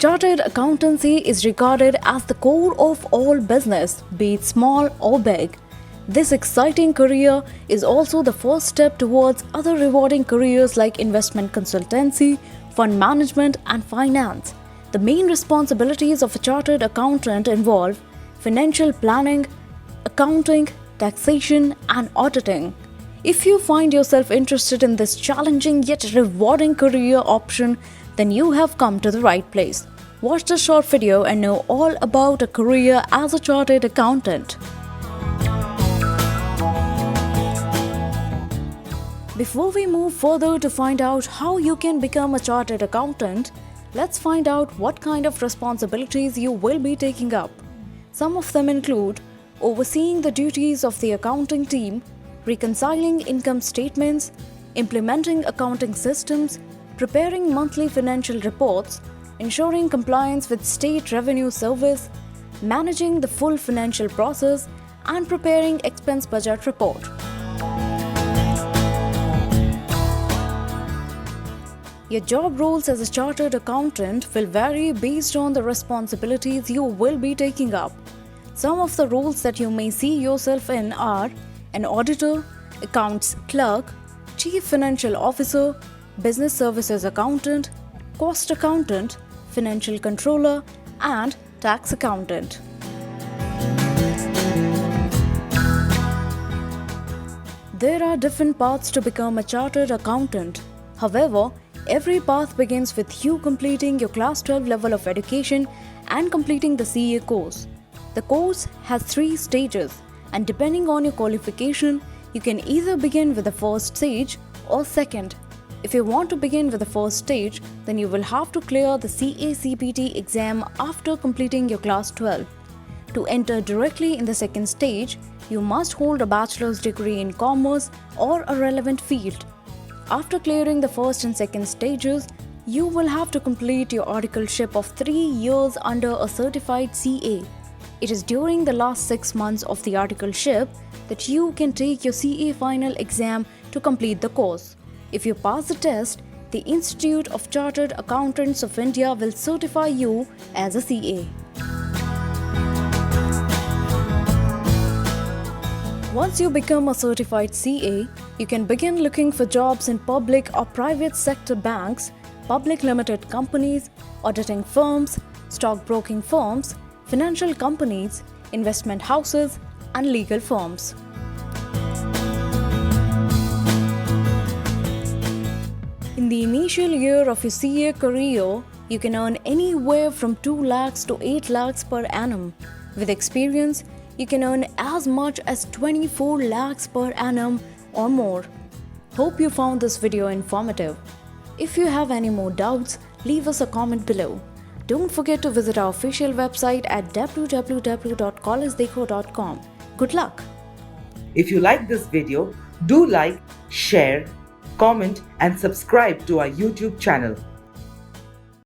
Chartered accountancy is regarded as the core of all business, be it small or big. This exciting career is also the first step towards other rewarding careers like investment consultancy, fund management, and finance. The main responsibilities of a chartered accountant involve financial planning, accounting, taxation, and auditing. If you find yourself interested in this challenging yet rewarding career option, then you have come to the right place. Watch this short video and know all about a career as a chartered accountant. Before we move further to find out how you can become a chartered accountant, let's find out what kind of responsibilities you will be taking up. Some of them include overseeing the duties of the accounting team, reconciling income statements, implementing accounting systems, preparing monthly financial reports, ensuring compliance with State Revenue Service, managing the full financial process, and preparing expense budget report. Your job roles as a chartered accountant will vary based on the responsibilities you will be taking up. Some of the roles that you may see yourself in are an auditor, accounts clerk, chief financial officer, business services accountant, cost accountant, financial controller, and tax accountant. There are different paths to become a chartered accountant. However, every path begins with you completing your Class 12 level of education and completing the CA course. The course has 3 stages, and depending on your qualification, you can either begin with the first stage or second. If you want to begin with the first stage, then you will have to clear the CA/CPT exam after completing your Class 12. To enter directly in the second stage, you must hold a bachelor's degree in commerce or a relevant field. After clearing the first and second stages, you will have to complete your articleship of 3 years under a certified CA. It is during the last 6 months of the articleship that you can take your CA final exam to complete the course. If you pass the test, the Institute of Chartered Accountants of India will certify you as a CA. Once you become a certified CA, you can begin looking for jobs in public or private sector banks, public limited companies, auditing firms, stockbroking firms, financial companies, investment houses, and legal firms. In the initial year of your CA career, you can earn anywhere from 2 lakhs to 8 lakhs per annum. With experience, you can earn as much as 24 lakhs per annum or more. Hope you found this video informative. If you have any more doubts, leave us a comment below. Don't forget to visit our official website at www.collegedekho.com. Good luck! If you like this video, do like, share, comment and subscribe to our YouTube channel.